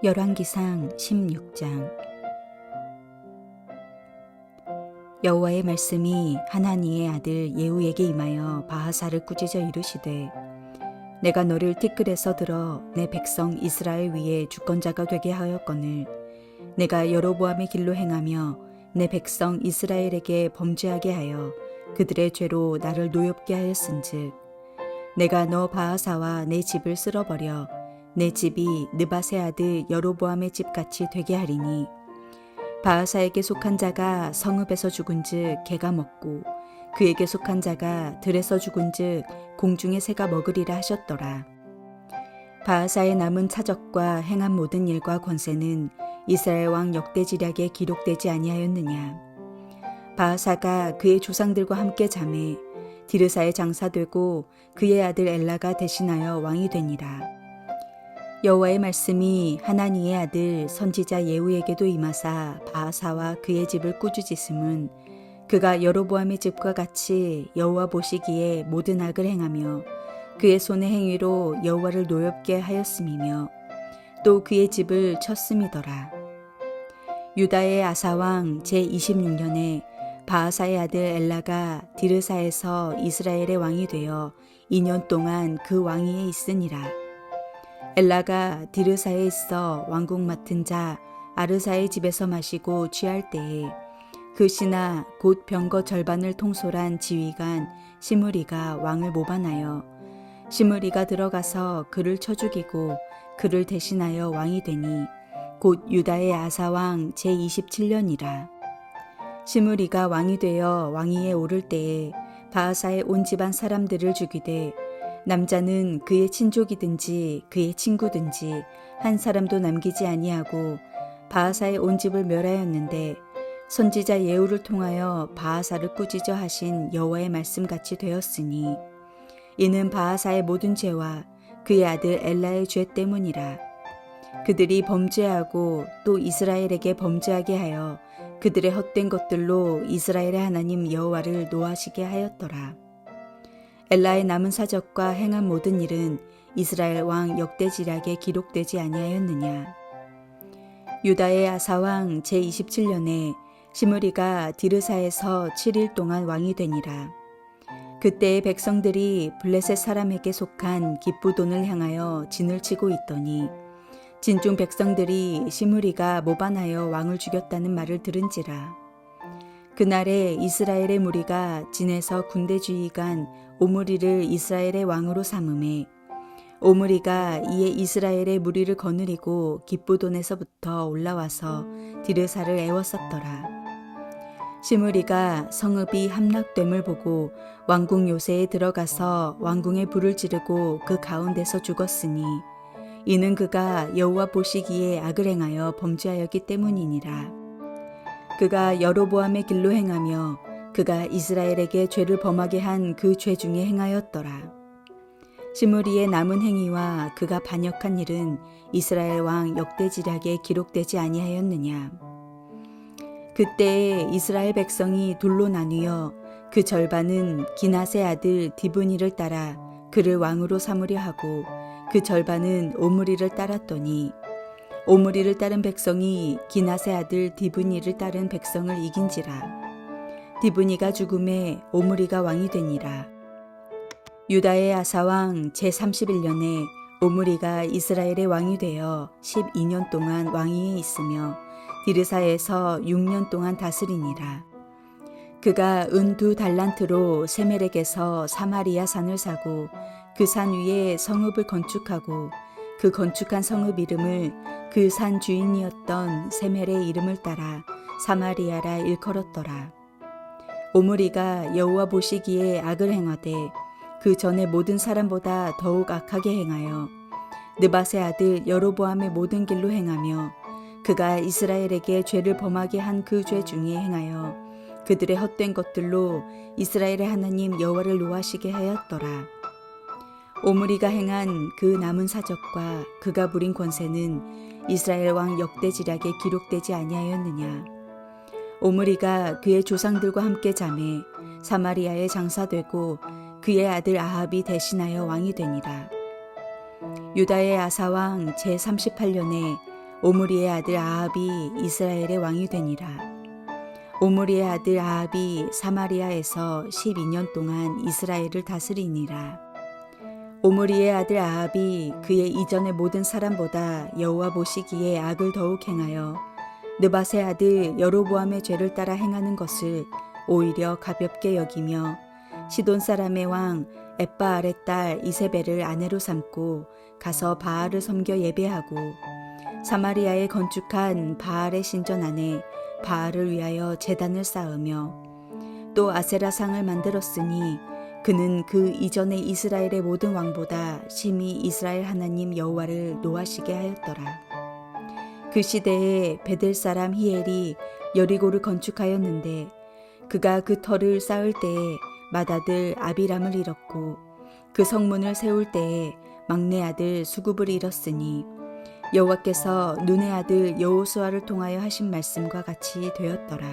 열왕기상 16장. 여호와의 말씀이 하나니의 아들 예후에게 임하여 바하사를 꾸짖어 이르시되, 내가 너를 티끌에서 들어 내 백성 이스라엘 위에 주권자가 되게 하였거늘 내가 여로보암의 길로 행하며 내 백성 이스라엘에게 범죄하게 하여 그들의 죄로 나를 노엽게 하였은즉, 내가 너 바하사와 내 집을 쓸어버려 내 집이 느밧의 아들 여로보암의 집같이 되게 하리니, 바하사에게 속한 자가 성읍에서 죽은즉 개가 먹고 그에게 속한 자가 들에서 죽은즉 공중의 새가 먹으리라 하셨더라. 바하사의 남은 차적과 행한 모든 일과 권세는 이스라엘 왕 역대지략에 기록되지 아니하였느냐. 바하사가 그의 조상들과 함께 잠에 디르사에 장사되고 그의 아들 엘라가 대신하여 왕이 되니라. 여호와의 말씀이 하나니의 아들 선지자 예후에게도 임하사 바하사와 그의 집을 꾸짖으심은, 그가 여로보암의 집과 같이 여호와 보시기에 모든 악을 행하며 그의 손의 행위로 여호와를 노엽게 하였음이며 또 그의 집을 쳤음이더라. 유다의 아사왕 제26년에 바하사의 아들 엘라가 디르사에서 이스라엘의 왕이 되어 2년 동안 그 왕위에 있으니라. 엘라가 디르사에 있어 왕국 맡은 자 아르사의 집에서 마시고 취할 때에 그 신하 곧 병거 절반을 통솔한 지휘관 시므리가 왕을 모반하여 시므리가 들어가서 그를 쳐 죽이고 그를 대신하여 왕이 되니 곧 유다의 아사왕 제27년이라. 시므리가 왕이 되어 왕위에 오를 때에 바하사의 온 집안 사람들을 죽이되 남자는 그의 친족이든지 그의 친구든지 한 사람도 남기지 아니하고 바하사의 온 집을 멸하였는데, 선지자 예후를 통하여 바하사를 꾸짖어 하신 여호와의 말씀같이 되었으니, 이는 바하사의 모든 죄와 그의 아들 엘라의 죄 때문이라. 그들이 범죄하고 또 이스라엘에게 범죄하게 하여 그들의 헛된 것들로 이스라엘의 하나님 여호와를 노하시게 하였더라. 엘라의 남은 사적과 행한 모든 일은 이스라엘 왕 역대지략에 기록되지 아니하였느냐. 유다의 아사왕 제27년에 시므리가 디르사에서 7일 동안 왕이 되니라. 그때의 백성들이 블레셋 사람에게 속한 기쁘돈을 향하여 진을 치고 있더니, 진중 백성들이 시므리가 모반하여 왕을 죽였다는 말을 들은지라. 그날에 이스라엘의 무리가 진에서 군대 주의관 오므리를 이스라엘의 왕으로 삼음에, 오므리가 이에 이스라엘의 무리를 거느리고 기쁘돈에서부터 올라와서 디르사를 애워쌌더라. 시므리가 성읍이 함락됨을 보고 왕궁 요새에 들어가서 왕궁에 불을 지르고 그 가운데서 죽었으니, 이는 그가 여호와 보시기에 악을 행하여 범죄하였기 때문이니라. 그가 여로보암의 길로 행하며 그가 이스라엘에게 죄를 범하게 한 그 죄 중에 행하였더라. 시므리의 남은 행위와 그가 반역한 일은 이스라엘 왕 역대지략에 기록되지 아니하였느냐. 그때에 이스라엘 백성이 둘로 나뉘어 그 절반은 기낫의 아들 디브니를 따라 그를 왕으로 삼으려 하고 그 절반은 오므리를 따랐더니, 오므리를 따른 백성이 기낫의 아들 디브니를 따른 백성을 이긴지라. 디브니가 죽음에 오므리가 왕이 되니라. 유다의 아사왕 제31년에 오므리가 이스라엘의 왕이 되어 12년 동안 왕위에 있으며 디르사에서 6년 동안 다스리니라. 그가 은 2달란트로 세멜렉에서 사마리아 산을 사고 그 산 위에 성읍을 건축하고 그 건축한 성읍 이름을 그 산 주인이었던 세멜의 이름을 따라 사마리아라 일컬었더라. 오므리가 여호와 보시기에 악을 행하되 그 전에 모든 사람보다 더욱 악하게 행하여 느밧의 아들 여로보암의 모든 길로 행하며 그가 이스라엘에게 죄를 범하게 한 그 죄 중에 행하여 그들의 헛된 것들로 이스라엘의 하나님 여호와를 노하시게 하였더라. 오므리가 행한 그 남은 사적과 그가 부린 권세는 이스라엘 왕 역대지략에 기록되지 아니하였느냐. 오므리가 그의 조상들과 함께 잠에 사마리아에 장사되고 그의 아들 아합이 대신하여 왕이 되니라. 유다의 아사왕 제38년에 오므리의 아들 아합이 이스라엘의 왕이 되니라. 오므리의 아들 아합이 사마리아에서 12년 동안 이스라엘을 다스리니라. 오므리의 아들 아합이 그의 이전의 모든 사람보다 여호와 보시기에 악을 더욱 행하여 느밧의 아들 여로보암의 죄를 따라 행하는 것을 오히려 가볍게 여기며 시돈 사람의 왕 엣바알의 딸 이세벨을 아내로 삼고 가서 바알을 섬겨 예배하고 사마리아에 건축한 바알의 신전 안에 바알을 위하여 제단을 쌓으며 또 아세라상을 만들었으니 그는 그 이전에 이스라엘의 모든 왕보다 심히 이스라엘 하나님 여호와를 노하시게 하였더라. 그 시대에 베델 사람 히엘이 여리고를 건축하였는데 그가 그 터를 쌓을 때에 맏아들 아비람을 잃었고 그 성문을 세울 때에 막내 아들 수굽을 잃었으니 여호와께서 눈의 아들 여호수아를 통하여 하신 말씀과 같이 되었더라.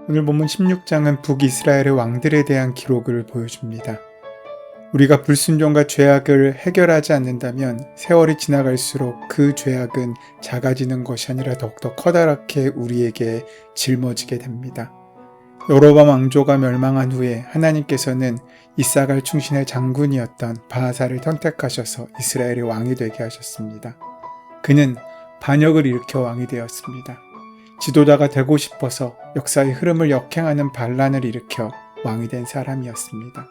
오늘 본문 16장은 북이스라엘의 왕들에 대한 기록을 보여줍니다. 우리가 불순종과 죄악을 해결하지 않는다면 세월이 지나갈수록 그 죄악은 작아지는 것이 아니라 더욱더 커다랗게 우리에게 짊어지게 됩니다. 여로보암 왕조가 멸망한 후에 하나님께서는 이사갈 충신의 장군이었던 바하사를 선택하셔서 이스라엘의 왕이 되게 하셨습니다. 그는 반역을 일으켜 왕이 되었습니다. 지도자가 되고 싶어서 역사의 흐름을 역행하는 반란을 일으켜 왕이 된 사람이었습니다.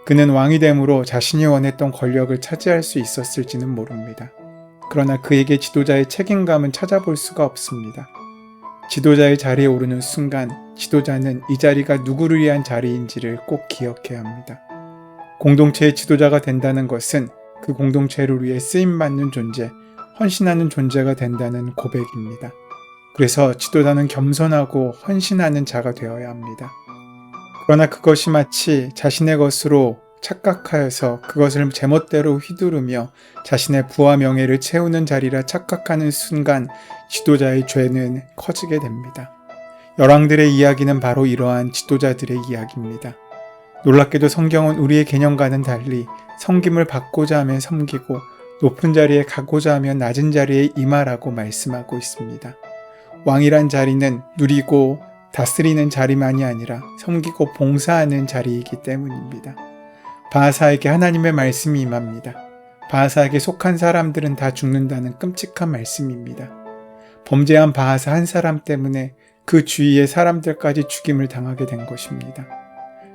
그는 왕이 됨으로 자신이 원했던 권력을 차지할 수 있었을지는 모릅니다. 그러나 그에게 지도자의 책임감은 찾아볼 수가 없습니다. 지도자의 자리에 오르는 순간 지도자는 이 자리가 누구를 위한 자리인지를 꼭 기억해야 합니다. 공동체의 지도자가 된다는 것은 그 공동체를 위해 쓰임받는 존재, 헌신하는 존재가 된다는 고백입니다. 그래서 지도자는 겸손하고 헌신하는 자가 되어야 합니다. 그러나 그것이 마치 자신의 것으로 착각하여서 그것을 제멋대로 휘두르며 자신의 부와 명예를 채우는 자리라 착각하는 순간 지도자의 죄는 커지게 됩니다. 열왕들의 이야기는 바로 이러한 지도자들의 이야기입니다. 놀랍게도 성경은 우리의 개념과는 달리 섬김을 받고자 하면 섬기고 높은 자리에 가고자 하면 낮은 자리에 임하라고 말씀하고 있습니다. 왕이란 자리는 누리고 다스리는 자리만이 아니라 섬기고 봉사하는 자리이기 때문입니다. 바하사에게 하나님의 말씀이 임합니다. 바하사에게 속한 사람들은 다 죽는다는 끔찍한 말씀입니다. 범죄한 바하사 한 사람 때문에 그 주위의 사람들까지 죽임을 당하게 된 것입니다.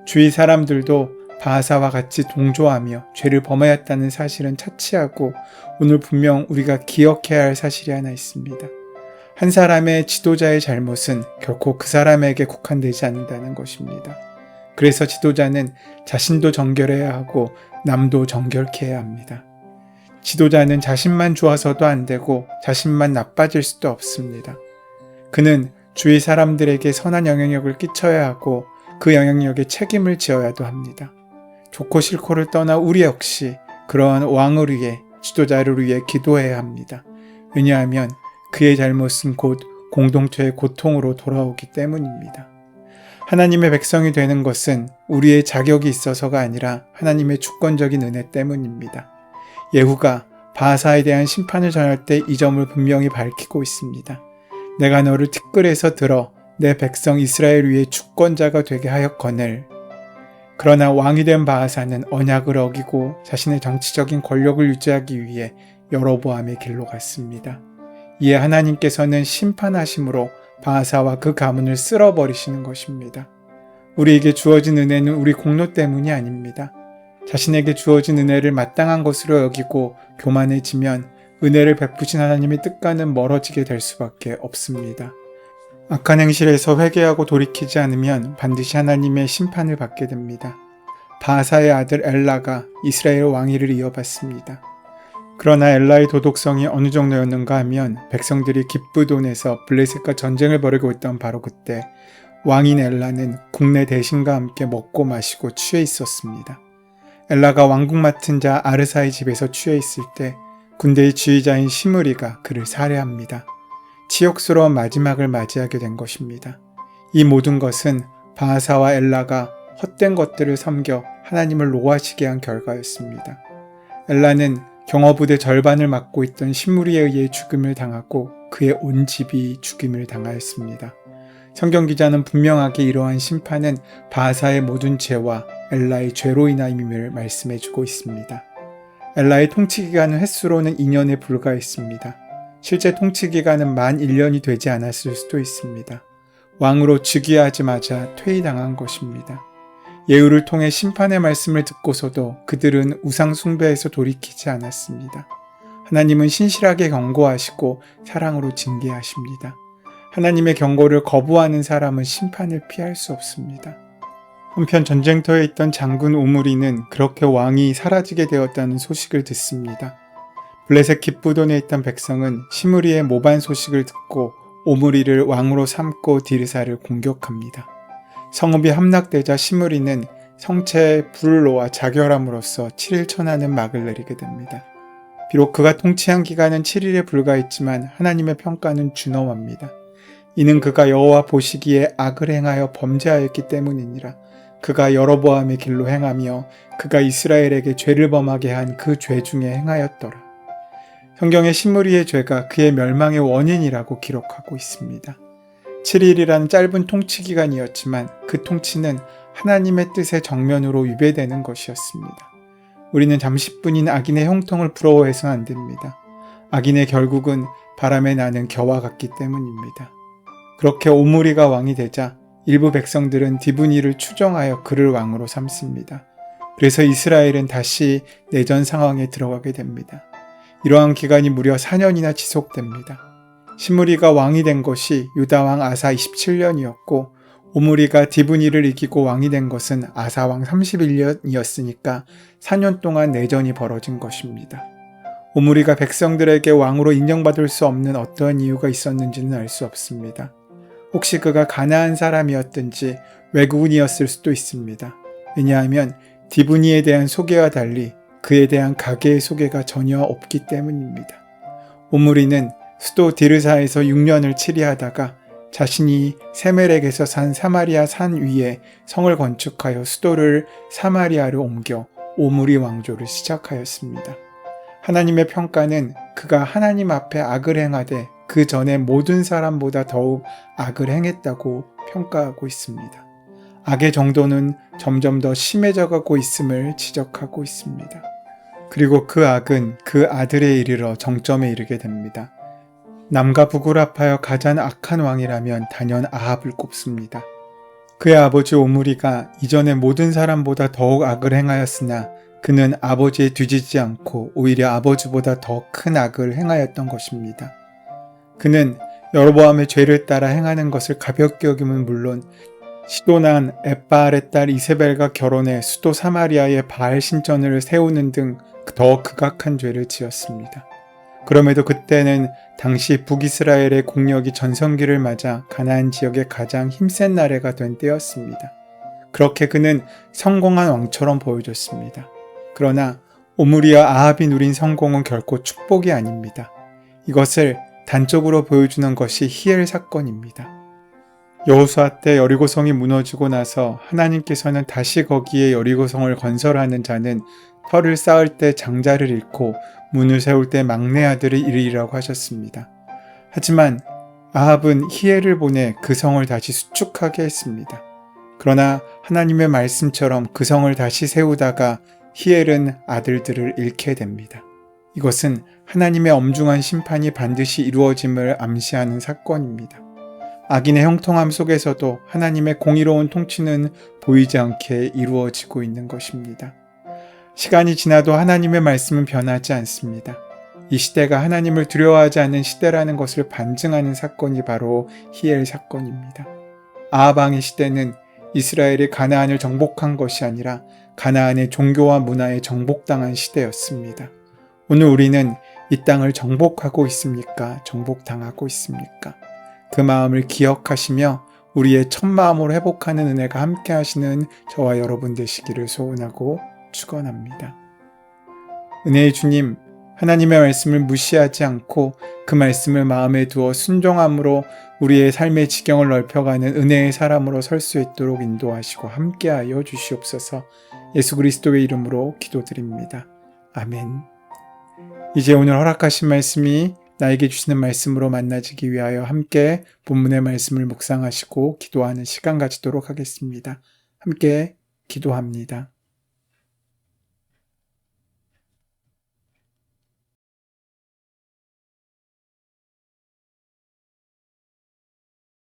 주위 사람들도 바하사와 같이 동조하며 죄를 범하였다는 사실은 차치하고 오늘 분명 우리가 기억해야 할 사실이 하나 있습니다. 한 사람의 지도자의 잘못은 결코 그 사람에게 국한되지 않는다는 것입니다. 그래서 지도자는 자신도 정결해야 하고 남도 정결케 해야 합니다. 지도자는 자신만 좋아서도 안 되고 자신만 나빠질 수도 없습니다. 그는 주위 사람들에게 선한 영향력을 끼쳐야 하고 그 영향력에 책임을 지어야도 합니다. 좋고 싫고를 떠나 우리 역시 그러한 왕을 위해 지도자를 위해 기도해야 합니다. 왜냐하면 그의 잘못은 곧 공동체의 고통으로 돌아오기 때문입니다. 하나님의 백성이 되는 것은 우리의 자격이 있어서가 아니라 하나님의 주권적인 은혜 때문입니다. 예후가 바하사에 대한 심판을 전할 때 이 점을 분명히 밝히고 있습니다. 내가 너를 티끌에서 들어 내 백성 이스라엘 위에 주권자가 되게 하였거늘. 그러나 왕이 된 바하사는 언약을 어기고 자신의 정치적인 권력을 유지하기 위해 여로보암의 길로 갔습니다. 이에 하나님께서는 심판하심으로 바하사와 그 가문을 쓸어버리시는 것입니다. 우리에게 주어진 은혜는 우리 공로 때문이 아닙니다. 자신에게 주어진 은혜를 마땅한 것으로 여기고 교만해지면 은혜를 베푸신 하나님의 뜻과는 멀어지게 될 수밖에 없습니다. 악한 행실에서 회개하고 돌이키지 않으면 반드시 하나님의 심판을 받게 됩니다. 바하사의 아들 엘라가 이스라엘 왕위를 이어받습니다. 그러나 엘라의 도덕성이 어느 정도였는가 하면 백성들이 기브돈에서 블레셋과 전쟁을 벌이고 있던 바로 그때 왕인 엘라는 국내 대신과 함께 먹고 마시고 취해 있었습니다. 엘라가 왕국 맡은 자 아르사의 집에서 취해 있을 때 군대의 지휘자인 시므리가 그를 살해합니다. 치욕스러운 마지막을 맞이하게 된 것입니다. 이 모든 것은 바하사와 엘라가 헛된 것들을 섬겨 하나님을 노하시게 한 결과였습니다. 엘라는 경호부대 절반을 맡고 있던 시므리에 의해 죽임을 당하고 그의 온 집이 죽임을 당하였습니다. 성경 기자는 분명하게 이러한 심판은 바하사의 모든 죄와 엘라의 죄로 인함임을 말씀해주고 있습니다. 엘라의 통치기간은 횟수로는 2년에 불과했습니다. 실제 통치기간은 만 1년이 되지 않았을 수도 있습니다. 왕으로 즉위하자마자 퇴위당한 것입니다. 예후를 통해 심판의 말씀을 듣고서도 그들은 우상 숭배에서 돌이키지 않았습니다. 하나님은 신실하게 경고하시고 사랑으로 징계하십니다. 하나님의 경고를 거부하는 사람은 심판을 피할 수 없습니다. 한편 전쟁터에 있던 장군 오므리는 그렇게 왕이 사라지게 되었다는 소식을 듣습니다. 블레셋 기브돈에 있던 백성은 시므리의 모반 소식을 듣고 오므리를 왕으로 삼고 디르사를 공격합니다. 성읍이 함락되자 시므리는 성체에 불을 놓아 자결함으로써 7일 천하는 막을 내리게 됩니다. 비록 그가 통치한 기간은 7일에 불과했지만 하나님의 평가는 준엄합니다. 이는 그가 여호와 보시기에 악을 행하여 범죄하였기 때문이니라. 그가 여로보암의 길로 행하며 그가 이스라엘에게 죄를 범하게 한 그 죄 중에 행하였더라. 성경의 시므리의 죄가 그의 멸망의 원인이라고 기록하고 있습니다. 7일이라는 짧은 통치 기간이었지만 그 통치는 하나님의 뜻의 정면으로 위배되는 것이었습니다. 우리는 잠시뿐인 악인의 형통을 부러워해서는 안 됩니다. 악인의 결국은 바람에 나는 겨와 같기 때문입니다. 그렇게 오므리가 왕이 되자 일부 백성들은 디브니를 추종하여 그를 왕으로 삼습니다. 그래서 이스라엘은 다시 내전 상황에 들어가게 됩니다. 이러한 기간이 무려 4년이나 지속됩니다. 시므리가 왕이 된 것이 유다왕 아사 27년이었고 오므리가 디브니를 이기고 왕이 된 것은 아사왕 31년이었으니까 4년 동안 내전이 벌어진 것입니다. 오므리가 백성들에게 왕으로 인정받을 수 없는 어떠한 이유가 있었는지는 알 수 없습니다. 혹시 그가 가나안 사람이었든지 외국인이었을 수도 있습니다. 왜냐하면 디브니에 대한 소개와 달리 그에 대한 가계의 소개가 전혀 없기 때문입니다. 오므리는 수도 디르사에서 6년을 치리하다가 자신이 세멜렉에서 산 사마리아 산 위에 성을 건축하여 수도를 사마리아로 옮겨 오므리 왕조를 시작하였습니다. 하나님의 평가는 그가 하나님 앞에 악을 행하되 그 전에 모든 사람보다 더욱 악을 행했다고 평가하고 있습니다. 악의 정도는 점점 더 심해져 가고 있음을 지적하고 있습니다. 그리고 그 악은 그 아들에 이르러 정점에 이르게 됩니다. 남과 북을 합하여 가장 악한 왕이라면 단연 아합을 꼽습니다. 그의 아버지 오므리가 이전의 모든 사람보다 더욱 악을 행하였으나 그는 아버지에 뒤지지 않고 오히려 아버지보다 더 큰 악을 행하였던 것입니다. 그는 여로보암의 죄를 따라 행하는 것을 가볍게 여김은 물론 시도난 엣바알의 딸 이세벨과 결혼해 수도 사마리아에 바알 신전을 세우는 등 더 극악한 죄를 지었습니다. 그럼에도 그때는 당시 북이스라엘의 공력이 전성기를 맞아 가나안 지역의 가장 힘센 나라가 된 때였습니다. 그렇게 그는 성공한 왕처럼 보여줬습니다. 그러나 오므리와 아합이 누린 성공은 결코 축복이 아닙니다. 이것을 단적으로 보여주는 것이 히엘 사건입니다. 여호수아 때 여리고성이 무너지고 나서 하나님께서는 다시 거기에 여리고성을 건설하는 자는 터를 쌓을 때 장자를 잃고 문을 세울 때 막내 아들을 잃으리라고 하셨습니다. 하지만 아합은 히엘을 보내 그 성을 다시 수축하게 했습니다. 그러나 하나님의 말씀처럼 그 성을 다시 세우다가 히엘은 아들들을 잃게 됩니다. 이것은 하나님의 엄중한 심판이 반드시 이루어짐을 암시하는 사건입니다. 악인의 형통함 속에서도 하나님의 공의로운 통치는 보이지 않게 이루어지고 있는 것입니다. 시간이 지나도 하나님의 말씀은 변하지 않습니다. 이 시대가 하나님을 두려워하지 않는 시대라는 것을 반증하는 사건이 바로 히엘 사건입니다. 아합 왕의 시대는 이스라엘이 가나안을 정복한 것이 아니라 가나안의 종교와 문화에 정복당한 시대였습니다. 오늘 우리는 이 땅을 정복하고 있습니까? 정복당하고 있습니까? 그 마음을 기억하시며 우리의 첫 마음으로 회복하는 은혜가 함께 하시는 저와 여러분 되시기를 소원하고 축원합니다. 은혜의 주님, 하나님의 말씀을 무시하지 않고 그 말씀을 마음에 두어 순종함으로 우리의 삶의 지경을 넓혀가는 은혜의 사람으로 설 수 있도록 인도하시고 함께하여 주시옵소서. 예수 그리스도의 이름으로 기도드립니다. 아멘. 이제 오늘 허락하신 말씀이 나에게 주시는 말씀으로 만나지기 위하여 함께 본문의 말씀을 묵상하시고 기도하는 시간 가지도록 하겠습니다. 함께 기도합니다.